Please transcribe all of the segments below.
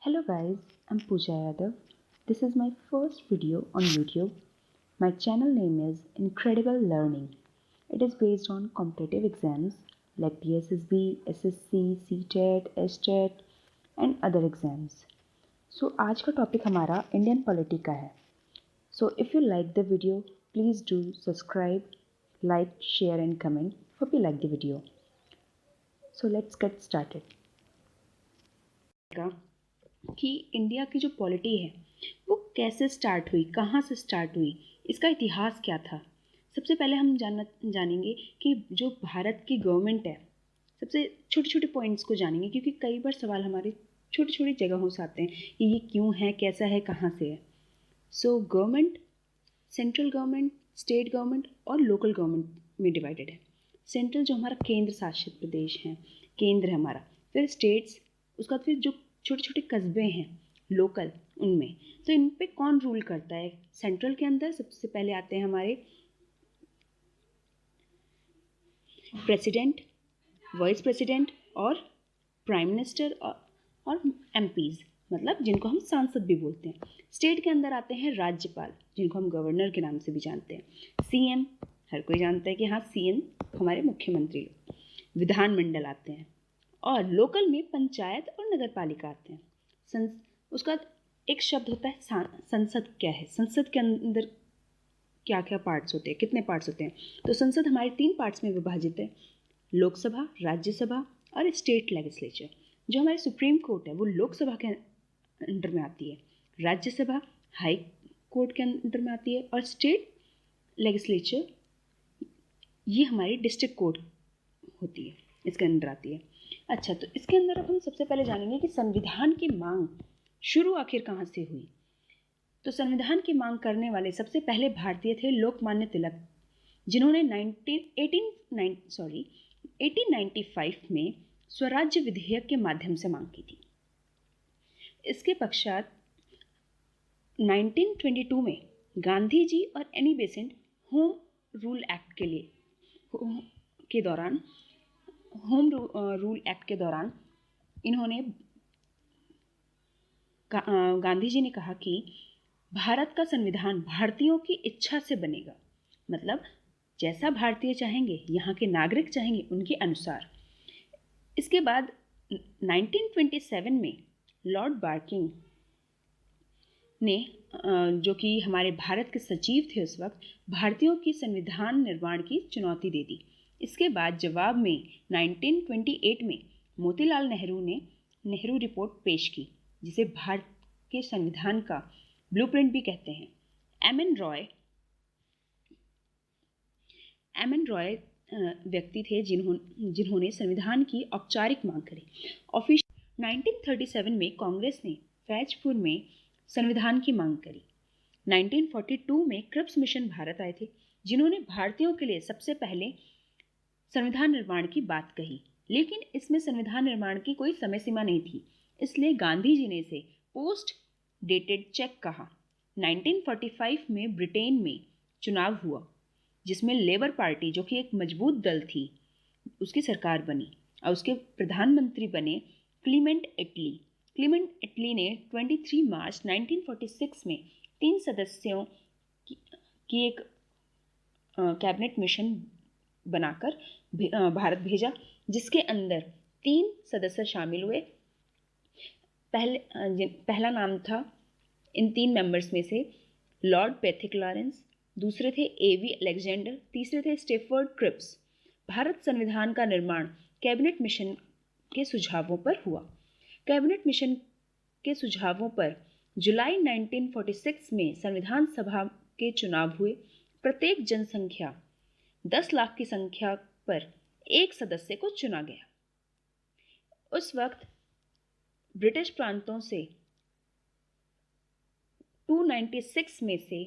Hello guys, I'm Pooja Yadav. This is my first video on YouTube. My channel name is Incredible Learning. It is based on competitive exams like PSSB, SSC, CTET, STET and other exams. So आज का topic हमारा Indian polity का है. So if you like the video, please do subscribe, like, share and comment. Hope you like the video. So let's get started. कि India की जो polity है वो कैसे स्टार्ट हुई, कहाँ से स्टार्ट हुई, इसका इतिहास क्या था. सबसे पहले हम जानेंगे कि जो भारत की गवर्नमेंट है, सबसे छोटे छोटे पॉइंट्स को जानेंगे क्योंकि कई बार सवाल हमारे छोटी छोटी जगहों से आते हैं कि ये क्यों है, कैसा है, कहाँ से है. So government central government, state government और लोकल गवर्नमेंट में डिवाइडेड है. सेंट्रल जो हमारा केंद्र शासित प्रदेश है, केंद्र है हमारा, फिर स्टेट्स, उसका फिर जो छोटे छोटे कस्बे हैं लोकल, उनमें. तो इन पे कौन रूल करता है? सेंट्रल के अंदर सबसे पहले आते हैं हमारे प्रेसिडेंट, वाइस प्रेसिडेंट और प्राइम मिनिस्टर और एमपीज, मतलब जिनको हम सांसद भी बोलते हैं. स्टेट के अंदर आते हैं राज्यपाल, जिनको हम गवर्नर के नाम से भी जानते हैं. सीएम, हर कोई जानता है कि हाँ सीएम हमारे मुख्यमंत्री. विधानमंडल आते हैं और लोकल में पंचायत और नगर पालिका आते हैं. उसका एक शब्द होता है संसद. क्या है संसद? के अंदर क्या क्या पार्ट्स होते हैं, कितने पार्ट्स होते हैं? तो संसद हमारे 3 पार्ट्स में विभाजित है: लोकसभा, राज्यसभा और स्टेट लेजिस्लेचर. जो हमारे सुप्रीम कोर्ट है वो लोकसभा के अंडर में आती है, राज्यसभा हाई कोर्ट के अंडर में आती है और स्टेट लेजिस्लेचर ये हमारी डिस्ट्रिक्ट कोर्ट होती है, इसके अंदर आती है. अच्छा, तो इसके अंदर अब हम सबसे पहले जानेंगे कि संविधान की मांग शुरू आखिर कहाँ से हुई. तो संविधान की मांग करने वाले सबसे पहले भारतीय थे लोकमान्य तिलक, जिन्होंने 1895 में स्वराज्य विधेयक के माध्यम से मांग की थी. इसके पश्चात 1922 में गांधी जी और Annie Besant home rule act के दौरान इन्होंने गांधी जी ने कहा कि भारत का संविधान भारतीयों की इच्छा से बनेगा, मतलब जैसा भारतीय चाहेंगे, यहाँ के नागरिक चाहेंगे, उनके अनुसार. इसके बाद 1927 में लॉर्ड बार्किंग ने, जो कि हमारे भारत के सचिव थे उस वक्त, भारतीयों की संविधान निर्माण की चुनौती दे दी. इसके बाद जवाब में 1928 में मोतीलाल नेहरू ने नेहरू रिपोर्ट पेश की, जिसे भारत के संविधान का ब्लूप्रिंट भी कहते हैं. एम एन रॉय व्यक्ति थे जिन्होंने संविधान की औपचारिक मांग करी. 1937 में कांग्रेस ने फैजपुर में संविधान की मांग करी. 1942 में क्रिप्स मिशन भारत आए थे, जिन्होंने भारतीयों के लिए सबसे पहले संविधान निर्माण की बात कही, लेकिन इसमें संविधान निर्माण की कोई समय सीमा नहीं थी, इसलिए गांधी जी ने इसे पोस्ट डेटेड चेक कहा. 1945 में ब्रिटेन में चुनाव हुआ, जिसमें लेबर पार्टी, जो कि एक मजबूत दल थी, उसकी सरकार बनी और उसके प्रधानमंत्री बने क्लीमेंट एटली. क्लीमेंट एटली ने 23 मार्च 1946 में 3 सदस्यों की एक कैबिनेट मिशन बनाकर भारत भेजा, जिसके अंदर 3 सदस्य शामिल हुए. पहला नाम था इन 3 मेंबर्स में से लॉर्ड पैथिक लॉरेंस, दूसरे थे एवी अलेक्जेंडर, तीसरे थे स्टेफर्ड क्रिप्स. भारत संविधान का निर्माण कैबिनेट मिशन के सुझावों पर हुआ. कैबिनेट मिशन के सुझावों पर जुलाई 1946 में संविधान सभा के चुनाव हुए. प्रत्येक जनसंख्या 10 लाख की संख्या पर एक सदस्य को चुना गया. उस वक्त ब्रिटिश प्रांतों से 296 में से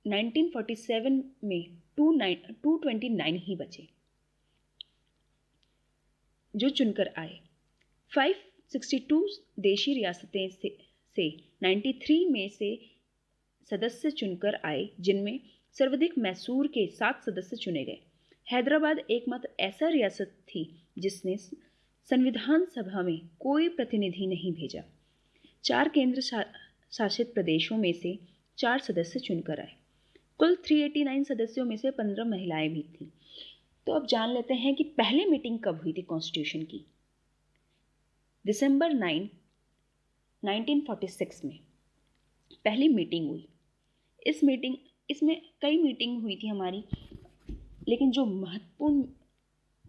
1947 में 229 ही बचे जो चुनकर आए. 562 देशी रियासतें से 93 में से सदस्य चुनकर आए, जिनमें सर्वाधिक मैसूर के 7 सदस्य चुने गए. हैदराबाद एकमात्र ऐसा रियासत थी जिसने संविधान सभा में कोई प्रतिनिधि नहीं भेजा. 4 केंद्र शासित प्रदेशों में से 4 सदस्य चुनकर आए। कुल 389 सदस्यों में से 15 महिलाएं भी थीं। तो अब जान लेते हैं कि पहली मीटिंग कब हुई थी कॉन्स्टिट्यूशन की। दिसंबर 9, 1946 में पहली मीटिंग हुई। इसमें कई मीटिंग हुई थी हमारी, लेकिन जो महत्वपूर्ण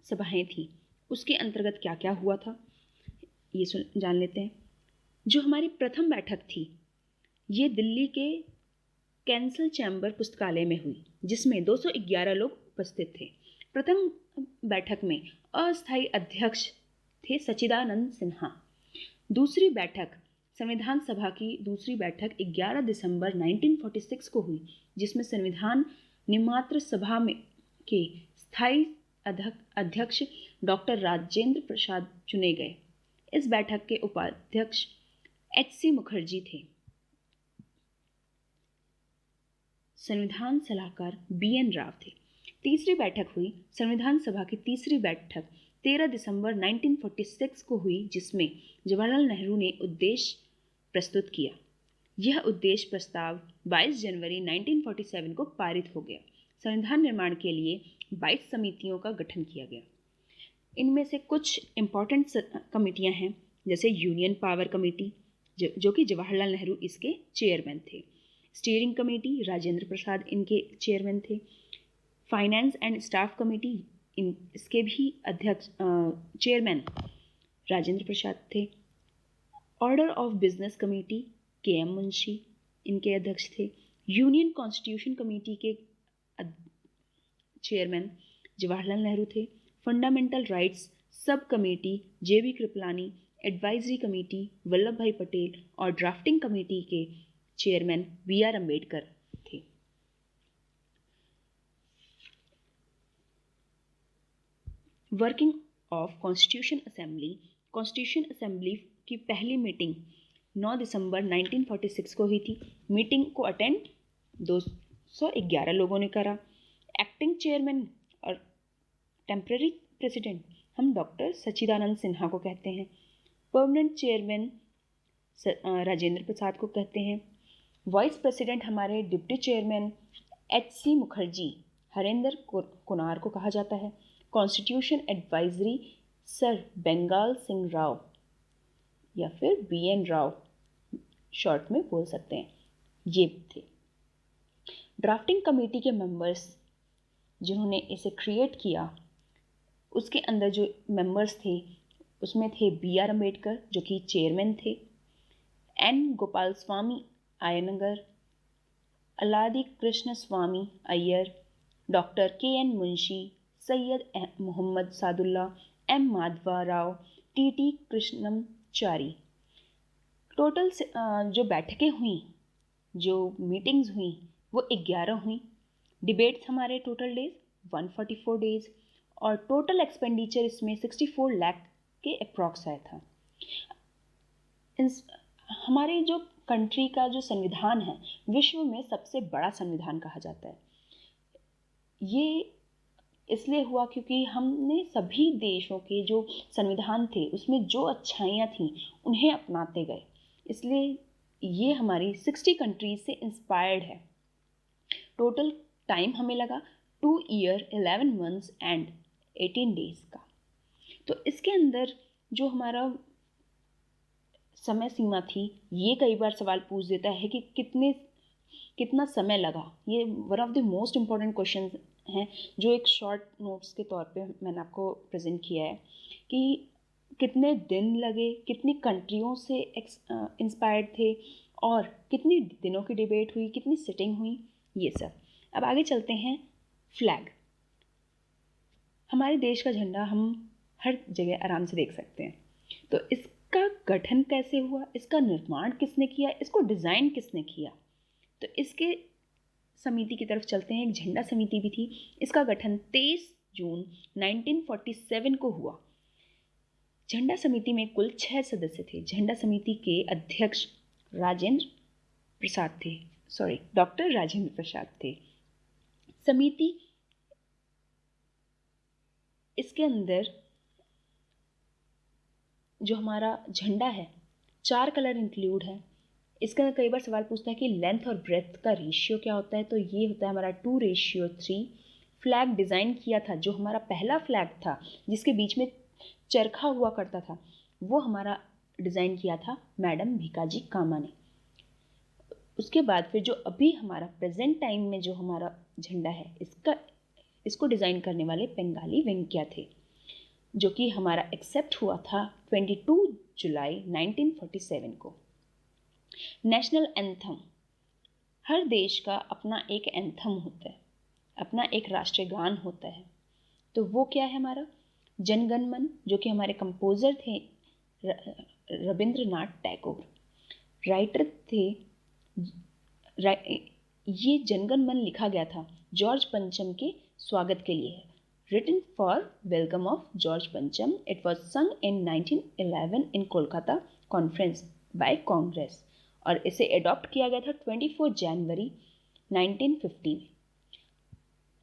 सभाएं थी उसके अंतर्गत क्या क्या हुआ था ये जान लेते हैं। जो हमारी प्रथम बैठक थी ये दिल्ली के कैंसल चैम्बर पुस्तकालय में हुई, जिसमें 211 लोग उपस्थित थे। प्रथम बैठक में अस्थायी अध्यक्ष थे सच्चिदानंद सिन्हा। दूसरी बैठक संविधान सभा की दूसरी बैठक 11 दिसंबर 1946 को हुई, जिसमें संविधान निर्मात्र सभा में के स्थायी अध्यक्ष डॉक्टर राजेंद्र प्रसाद चुने गए। इस बैठक के उपाध्यक्ष एच.सी. मुखर्जी थे। संविधान सलाहकार बी.एन. राव थे। तीसरी बैठक हुई संविधान सभा की तीसरी बैठक 13 दिसंबर 1946 को हुई, जिसमें जवाहरलाल नेहरू ने उद्देश्य प्रस्तुत किया। यह उद्देश्य प्रस्ताव 22 जनवरी 1947 को पारित हो गया। संविधान निर्माण के लिए 22 समितियों का गठन किया गया। इनमें से कुछ इम्पॉर्टेंट कमिटियां हैं, जैसे यूनियन पावर कमेटी जो कि जवाहरलाल नेहरू इसके चेयरमैन थे। स्टीयरिंग कमेटी राजेंद्र प्रसाद इनके चेयरमैन थे। फाइनेंस एंड स्टाफ कमेटी इसके भी अध्यक्ष चेयरमैन राजेंद्र प्रसाद थे। Order of business committee KM. Munshi इनके अध्यक्ष थे। यूनियन कॉन्स्टिट्यूशन कमेटी के चेयरमैन जवाहरलाल नेहरू थे। Fundamental rights sub committee JB. Kripalani, advisory committee Vallabh भाई पटेल और ड्राफ्टिंग कमेटी के चेयरमैन बी.आर. अम्बेडकर थे। वर्किंग ऑफ कॉन्स्टिट्यूशन असेंबली की पहली मीटिंग 9 दिसंबर 1946 को हुई थी। मीटिंग को अटेंड 211 लोगों ने करा। एक्टिंग चेयरमैन और टेम्पररी प्रेसिडेंट हम डॉक्टर सच्चिदानंद सिन्हा को कहते हैं। परमानेंट चेयरमैन राजेंद्र प्रसाद को कहते हैं। वाइस प्रेसिडेंट हमारे डिप्टी चेयरमैन एच.सी. मुखर्जी हरेंद्र कुनार को कहा जाता है। Constitution advisory sir Bengal Singh Rao या फिर बी.एन. राव शॉर्ट में बोल सकते हैं, ये थे। ड्राफ्टिंग कमेटी के मेंबर्स जिन्होंने इसे क्रिएट किया, उसके अंदर जो मेंबर्स थे उसमें थे बी.आर. अम्बेडकर जो कि चेयरमैन थे, N. Gopal Swami Ayyangar, Alladi Krishna Swami Ayyar, doctor K N. Munshi, Syed Mohammad Saadulla, M. Madhava Rao, T T. Krishnamachari. Total जो बैठकें हुई, जो मीटिंग्स हुई, वो 11 हुई। डिबेट्स हमारे टोटल डेज 144 डेज और टोटल एक्सपेंडिचर इसमें 64 लाख के अप्रॉक्स आया था। हमारे जो कंट्री का जो संविधान है विश्व में सबसे बड़ा संविधान कहा जाता है। ये इसलिए हुआ क्योंकि हमने सभी देशों के जो संविधान थे उसमें जो अच्छाइयाँ थीं उन्हें अपनाते गए, इसलिए ये हमारी 60 कंट्रीज से इंस्पायर्ड है। टोटल टाइम हमें लगा 2 ईयर 11 मंथ्स एंड 18 डेज का। तो इसके अंदर जो हमारा समय सीमा थी, ये कई बार सवाल पूछ देता है कि कितना समय लगा। ये one of the most important question हैं जो एक शॉर्ट नोट्स के तौर पे मैंने आपको प्रेजेंट किया है कि कितने दिन लगे, कितनी कंट्रियों से इंस्पायर्ड थे और कितनी दिनों की डिबेट हुई, कितनी सिटिंग हुई, ये सब। अब आगे चलते हैं। फ्लैग, हमारे देश का झंडा हम हर जगह आराम से देख सकते हैं। तो इसका गठन कैसे हुआ, इसका निर्माण किसने किया, इसको डिज़ाइन किसने किया, तो इसके समिति की तरफ चलते हैं। एक झंडा समिति भी थी, इसका गठन 23 जून 1947 को हुआ। झंडा समिति में कुल 6 सदस्य थे। झंडा समिति के अध्यक्ष डॉक्टर राजेंद्र प्रसाद थे। समिति इसके अंदर जो हमारा झंडा है 4 कलर इंक्लूड है। इसका कई बार सवाल पूछता है कि लेंथ और ब्रेथ का रेशियो क्या होता है, तो ये होता है हमारा 2:3। फ्लैग डिज़ाइन किया था, जो हमारा पहला फ्लैग था जिसके बीच में चरखा हुआ करता था, वो हमारा डिज़ाइन किया था मैडम भीकाजी कामा ने। उसके बाद फिर जो अभी हमारा प्रेजेंट टाइम में जो हमारा झंडा है, इसको डिज़ाइन करने वाले बेंगाली वेंकैया थे, जो कि हमारा एक्सेप्ट हुआ था 22 जुलाई 1947 को। नेशनल एंथम, हर देश का अपना एक एंथम होता है, अपना एक राष्ट्रीय गान होता है। तो वो क्या है हमारा जनगण मन, जो कि हमारे कंपोज़र थे रविंद्रनाथ टैगोर, राइटर थे। ये जनगण मन लिखा गया था जॉर्ज पंचम के स्वागत के लिए है, written for welcome of George Pancham. It was sung in 1911 in Kolkata Conference by Congress और इसे अडॉप्ट किया गया था 24 जनवरी 1950 में।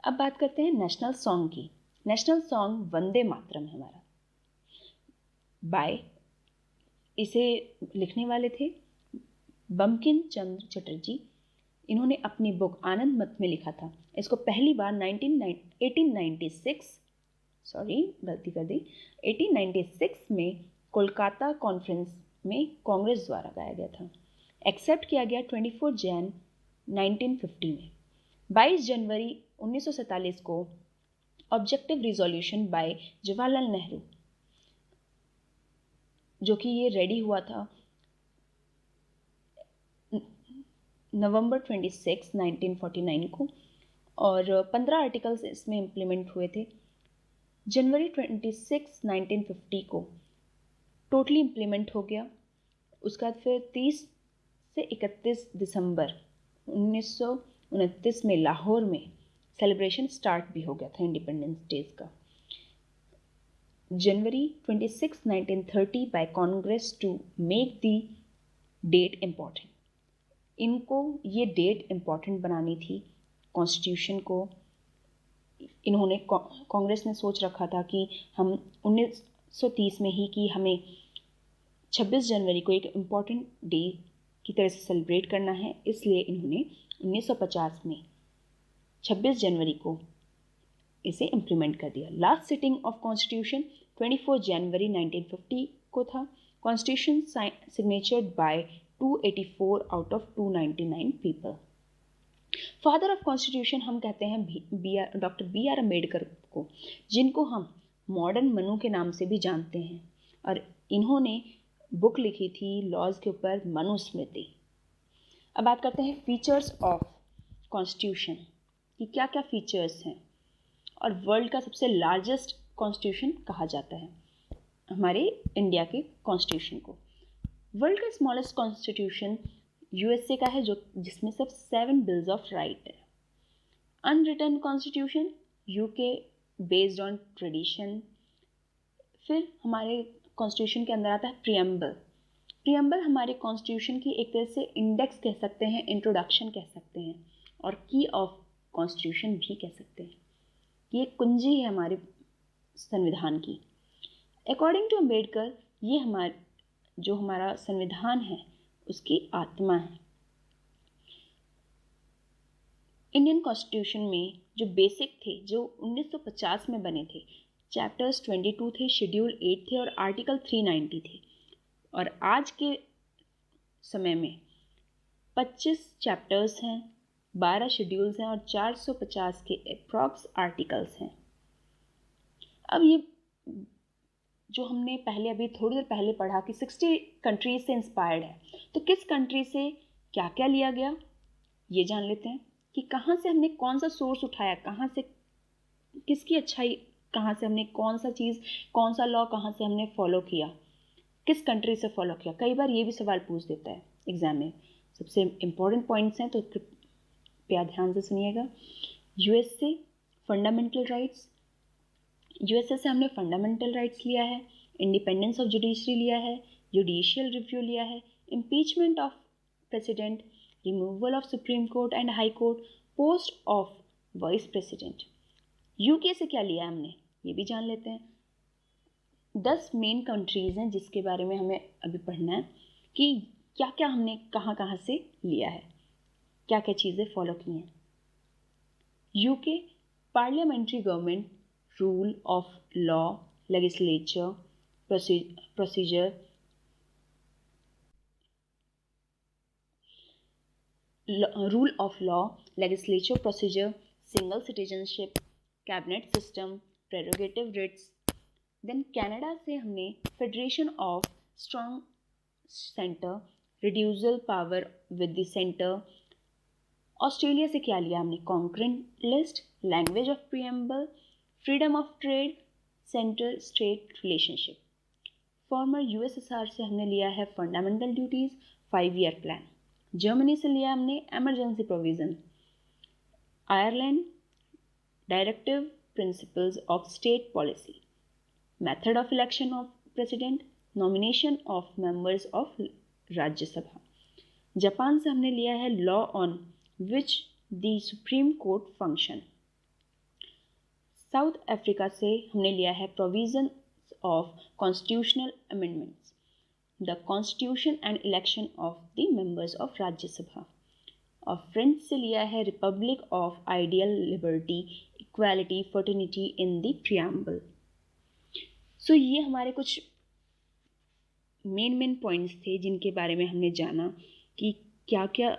अब बात करते हैं नेशनल सॉन्ग की। नेशनल सॉन्ग वंदे मातरम है हमारा। इसे लिखने वाले थे बंकिम चंद्र चटर्जी। इन्होंने अपनी बुक आनंद मत में लिखा था। इसको पहली बार 1896 में कोलकाता कॉन्फ्रेंस में कांग्रेस द्वारा गाया गया था। एक्सेप्ट किया गया 24 जैन 1950 में। 22 जनवरी 1947 को objective resolution by Jawaharlal Nehru, जो कि ये रेडी हुआ था नवंबर 26, 1949 को, और 15 आर्टिकल्स इसमें इम्प्लीमेंट हुए थे। जनवरी 26, 1950 को टोटली इम्प्लीमेंट हो गया। उसके बाद फिर 30 से 31 दिसंबर 1929 में लाहौर में सेलिब्रेशन स्टार्ट भी हो गया था इंडिपेंडेंस डे का। January 26, 1930 by Congress to make the date important. इनको ये डेट इम्पॉर्टेंट बनानी थी कॉन्स्टिट्यूशन को। इन्होंने कांग्रेस ने सोच रखा था कि हम 1930 में ही कि हमें 26 जनवरी को एक इम्पॉर्टेंट डे की तरह से सेलिब्रेट करना है, इसलिए इन्होंने 1950 में 26 जनवरी को इसे इम्प्लीमेंट कर दिया। लास्ट सिटिंग ऑफ कॉन्स्टिट्यूशन 24 जनवरी 1950 को था। Constitution signatured by 284 out of 299 people. Father of constitution हम कहते हैं डॉक्टर बी आर अम्बेडकर को, जिनको हम मॉडर्न मनु के नाम से भी जानते हैं, और इन्होंने बुक लिखी थी लॉज के ऊपर, मनुस्मृति। अब बात करते हैं फीचर्स ऑफ कॉन्स्टिट्यूशन कि क्या क्या फीचर्स हैं, और वर्ल्ड का सबसे लार्जेस्ट कॉन्स्टिट्यूशन कहा जाता है हमारे इंडिया के कॉन्स्टिट्यूशन को। वर्ल्ड का स्मॉलेस्ट कॉन्स्टिट्यूशन यूएसए का है, जो जिसमें सिर्फ 7 बिल्स ऑफ राइट है। Unwritten constitution UK based on tradition. फिर हमारे कॉन्स्टिट्यूशन के अंदर आता है प्रियम्बल। प्रियम्बल हमारे कॉन्स्टिट्यूशन की एक तरह से इंडेक्स कह सकते हैं, इंट्रोडक्शन कह सकते हैं, और की ऑफ कॉन्स्टिट्यूशन भी कह सकते हैं। ये कुंजी है हमारे संविधान की। अकॉर्डिंग टू अम्बेडकर, ये हमारा संविधान है उसकी आत्मा है। इंडियन कॉन्स्टिट्यूशन में जो बेसिक थे, जो 1950 में बने थे, चैप्टर्स 22 थे, शेड्यूल 8 थे और आर्टिकल 390 थे। और आज के समय में 25 चैप्टर्स हैं, 12 शेड्यूल्स हैं और 450 के अप्रॉक्स आर्टिकल्स हैं। अब ये जो हमने अभी थोड़ी देर पहले पढ़ा कि 60 कंट्रीज से इंस्पायर्ड है, तो किस कंट्री से क्या क्या लिया गया ये जान लेते हैं कि कहाँ से हमने कौन सा सोर्स उठाया, कहाँ से किसकी अच्छाई, कहाँ से हमने कौन सा चीज़, कौन सा लॉ कहाँ से हमने फॉलो किया, किस कंट्री से फॉलो किया। कई बार ये भी सवाल पूछ देता है एग्जाम में। सबसे इम्पोर्टेंट पॉइंट्स हैं, तो कृपया ध्यान से सुनिएगा। यूएसए फंडामेंटल राइट्स, यूएसए से हमने फंडामेंटल राइट्स लिया है, इंडिपेंडेंस ऑफ जुडिशरी लिया है, जुडिशियल रिव्यू लिया है, impeachment of president, removal of supreme court and high court, post of vice president. UK से क्या लिया हमने ये भी जान लेते हैं। 10 मेन कंट्रीज़ हैं जिसके बारे में हमें अभी पढ़ना है। कि क्या क्या हमने कहाँ कहाँ से लिया है, क्या क्या चीज़ें फॉलो की हैं। UK parliamentary government, rule of law, legislature, procedure, rule of law, legislature procedure, single citizenship, cabinet system, prerogative writs. Then Canada से हमने Federation of Strong Center, reducible power with the center. Australia से क्या लिया हमने? Concurrent list, language of preamble, freedom of trade, centre state relationship. Farmer USSR से हमने लिया है fundamental duties, 5 year plan. Germany से लिया हमने emergency provision. Ireland directive principles of state policy, method of election of president, nomination of members of Rajya Sabha. Japan से हमने लिया है law on which the supreme court function. South Africa से हमने लिया है provision of constitutional amendments, the constitution and election of the members of Rajya Sabha. और French से लिया है republic of ideal liberty, equality, fraternity in the preamble. So ये हमारे कुछ मेन पॉइंट्स थे जिनके बारे में हमने जाना कि क्या क्या.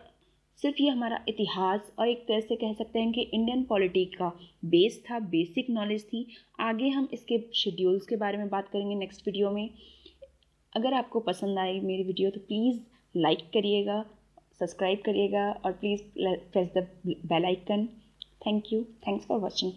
सिर्फ ये हमारा इतिहास और एक तरह से कह सकते हैं कि इंडियन पॉलिटी का बेस था, बेसिक नॉलेज थी. आगे हम इसके शेड्यूल्स के बारे में बात करेंगे नेक्स्ट वीडियो में. अगर आपको पसंद आई मेरी वीडियो तो प्लीज़ लाइक करिएगा, सब्सक्राइब करिएगा और please press the bell icon. Thank you. Thanks for watching.